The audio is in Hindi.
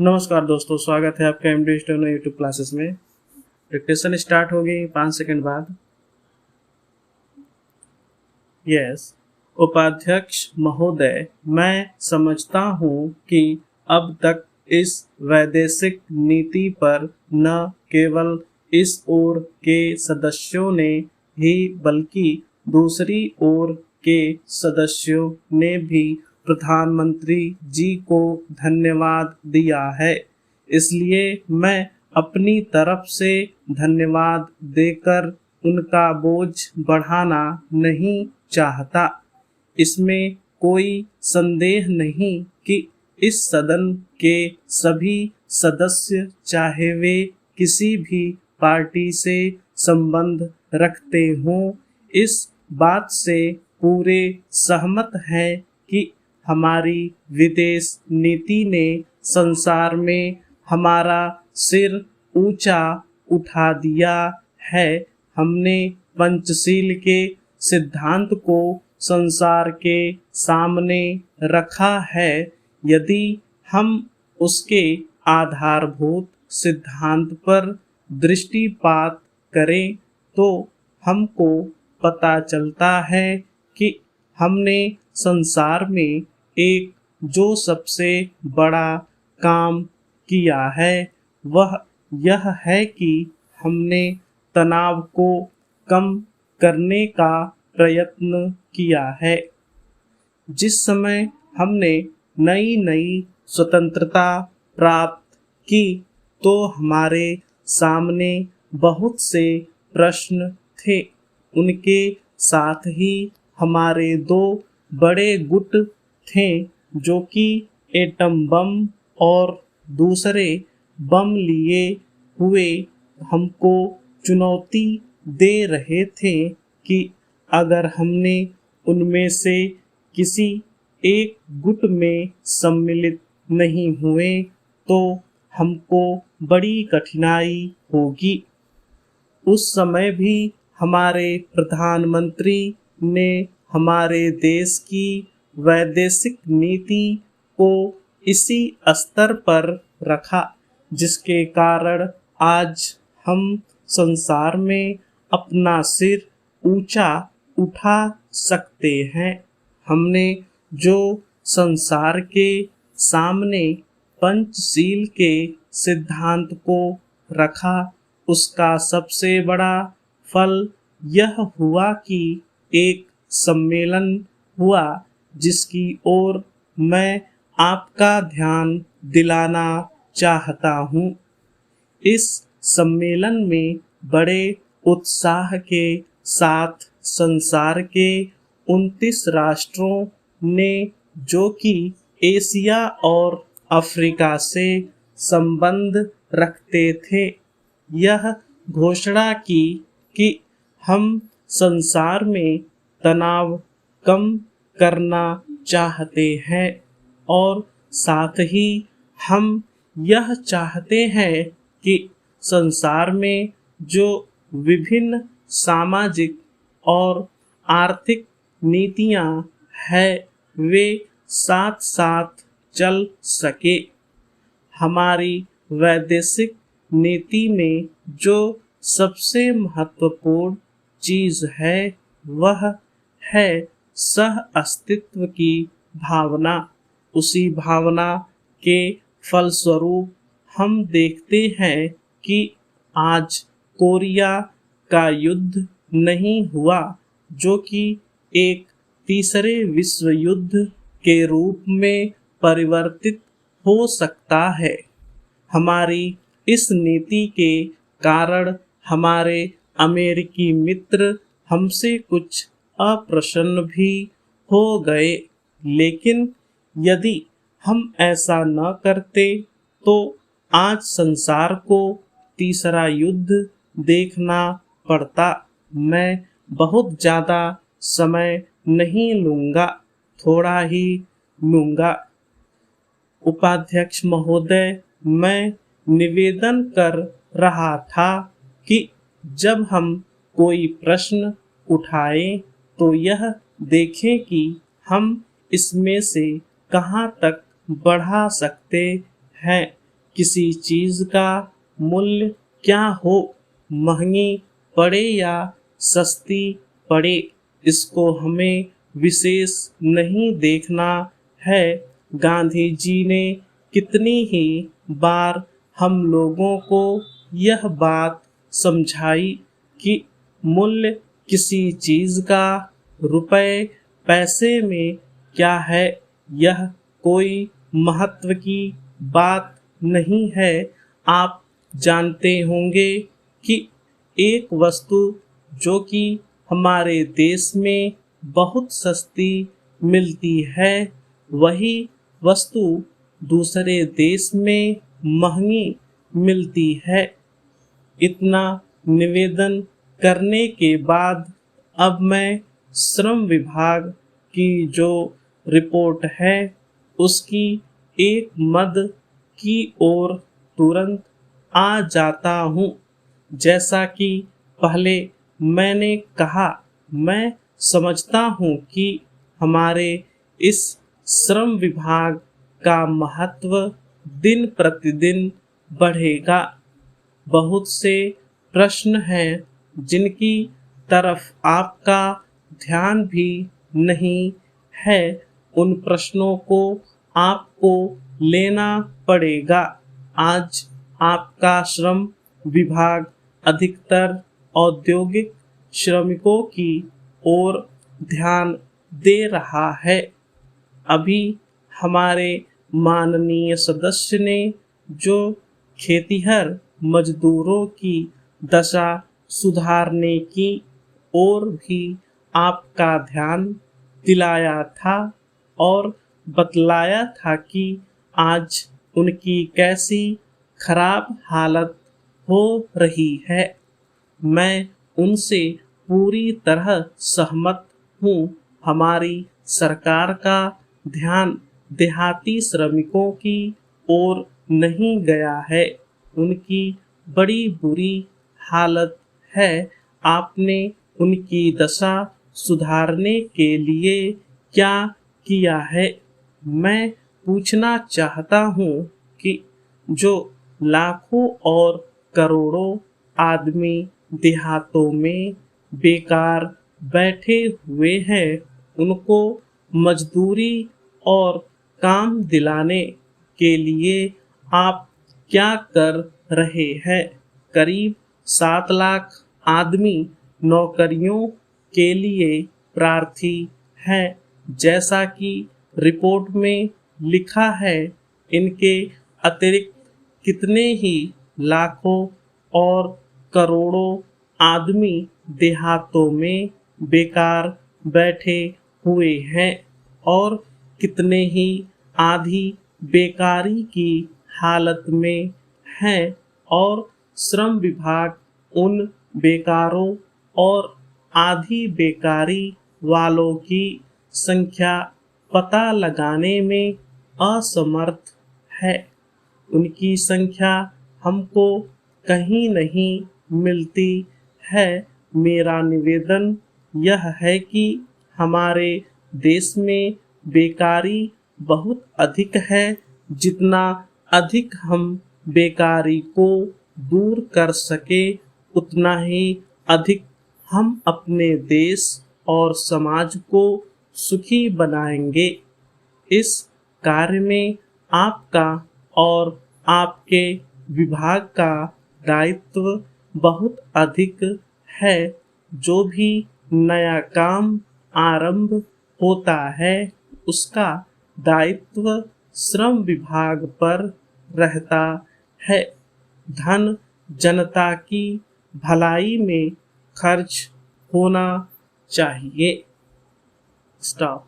नमस्कार दोस्तों, स्वागत है आपका एमडी स्टोनो यूट्यूब क्लासेस में। डिक्टेशन स्टार्ट हो गई 5 सेकंड बाद। यस। उपाध्यक्ष महोदय, मैं समझता हूँ कि अब तक इस वैदेशिक नीति पर न केवल इस ओर के सदस्यों ने ही बल्कि दूसरी ओर के सदस्यों ने भी प्रधानमंत्री जी को धन्यवाद दिया है। इसलिए मैं अपनी तरफ से धन्यवाद देकर उनका बोझ बढ़ाना नहीं चाहता। इसमें कोई संदेह नहीं कि इस सदन के सभी सदस्य, चाहे वे किसी भी पार्टी से संबंध रखते हों, इस बात से पूरे सहमत हैं कि हमारी विदेश नीति ने संसार में हमारा सिर ऊंचा उठा दिया है। हमने पंचशील के सिद्धांत को संसार के सामने रखा है। यदि हम उसके आधारभूत सिद्धांत पर दृष्टिपात करें तो हमको पता चलता है कि हमने संसार में एक जो सबसे बड़ा काम किया है वह यह है कि हमने तनाव को कम करने का प्रयत्न किया है। जिस समय हमने नई नई स्वतंत्रता प्राप्त की तो हमारे सामने बहुत से प्रश्न थे। उनके साथ ही हमारे दो बड़े गुट थे जो कि एटम बम और दूसरे बम लिए हुए हमको चुनौती दे रहे थे कि अगर हमने उनमें से किसी एक गुट में सम्मिलित नहीं हुए तो हमको बड़ी कठिनाई होगी। उस समय भी हमारे प्रधानमंत्री ने हमारे देश की वैदेशिक नीति को इसी स्तर पर रखा जिसके कारण आज हम संसार में अपना सिर ऊंचा उठा सकते हैं। हमने जो संसार के सामने पंचशील के सिद्धांत को रखा उसका सबसे बड़ा फल यह हुआ कि एक सम्मेलन हुआ जिसकी ओर मैं आपका ध्यान दिलाना चाहता हूँ। इस सम्मेलन में बड़े उत्साह के साथ संसार के 29 राष्ट्रों ने जो कि एशिया और अफ्रीका से संबंध रखते थे यह घोषणा की कि हम संसार में तनाव कम करना चाहते हैं और साथ ही हम यह चाहते हैं कि संसार में जो विभिन्न सामाजिक और आर्थिक नीतियां हैं वे साथ साथ चल सके। हमारी वैदेशिक नीति में जो सबसे महत्वपूर्ण चीज है वह है सह अस्तित्व की भावना। उसी भावना के फलस्वरूप हम देखते हैं कि आज कोरिया का युद्ध नहीं हुआ जो कि एक तीसरे विश्व युद्ध के रूप में परिवर्तित हो सकता है। हमारी इस नीति के कारण हमारे अमेरिकी मित्र हमसे कुछ अप्रसन्न भी हो गए, लेकिन यदि हम ऐसा न करते तो आज संसार को तीसरा युद्ध देखना पड़ता। मैं बहुत ज़्यादा समय नहीं लूँगा, थोड़ा ही लूँगा। उपाध्यक्ष महोदय, मैं निवेदन कर रहा था कि जब हम कोई प्रश्न उठाएं तो यह देखें कि हम इसमें से कहाँ तक बढ़ा सकते हैं। किसी चीज का मूल्य क्या हो, महंगी पड़े या सस्ती पड़े, इसको हमें विशेष नहीं देखना है। गांधी जी ने कितनी ही बार हम लोगों को यह बात समझाई कि मूल्य किसी चीज का रुपए पैसे में क्या है, यह कोई महत्व की बात नहीं है। आप जानते होंगे कि एक वस्तु जो कि हमारे देश में बहुत सस्ती मिलती है, वही वस्तु दूसरे देश में महंगी मिलती है। इतना निवेदन करने के बाद अब मैं श्रम विभाग की जो रिपोर्ट है उसकी एक मद की ओर तुरंत आ जाता हूँ। जैसा कि पहले मैंने कहा, मैं समझता हूँ कि हमारे इस श्रम विभाग का महत्व दिन प्रतिदिन बढ़ेगा। बहुत से प्रश्न हैं जिनकी तरफ आपका ध्यान भी नहीं है। उन प्रश्नों को आपको लेना पड़ेगा। आज आपका श्रम विभाग अधिकतर औद्योगिक श्रमिकों की ओर ध्यान दे रहा है। अभी हमारे माननीय सदस्य ने जो खेतिहर मजदूरों की दशा सुधारने की ओर भी आपका ध्यान दिलाया था और बतलाया था कि आज उनकी कैसी खराब हालत हो रही है। मैं उनसे पूरी तरह सहमत हूँ। हमारी सरकार का ध्यान देहाती श्रमिकों की ओर नहीं गया है। उनकी बड़ी बुरी हालत है। आपने उनकी दशा सुधारने के लिए क्या किया है? मैं पूछना चाहता हूँ कि जो लाखों और करोड़ों आदमी देहातों में बेकार बैठे हुए हैं, उनको मजदूरी और काम दिलाने के लिए आप क्या कर रहे हैं? करीब 7 लाख आदमी नौकरियों के लिए प्रार्थी हैं। जैसा कि रिपोर्ट में लिखा है, इनके अतिरिक्त कितने ही लाखों और करोड़ों आदमी देहातों में बेकार बैठे हुए हैं और कितने ही आधी बेकारी की हालत में हैं और श्रम विभाग उन बेकारों और आधी बेकारी वालों की संख्या पता लगाने में असमर्थ है। उनकी संख्या हमको कहीं नहीं मिलती है। मेरा निवेदन यह है कि हमारे देश में बेकारी बहुत अधिक है। जितना अधिक हम बेकारी को दूर कर सके, उतना ही अधिक हम अपने देश और समाज को सुखी बनाएंगे। इस कार्य में आपका और आपके विभाग का दायित्व बहुत अधिक है। जो भी नया काम आरंभ होता है, उसका दायित्व श्रम विभाग पर रहता है। धन जनता की भलाई में खर्च होना चाहिए। स्टॉप।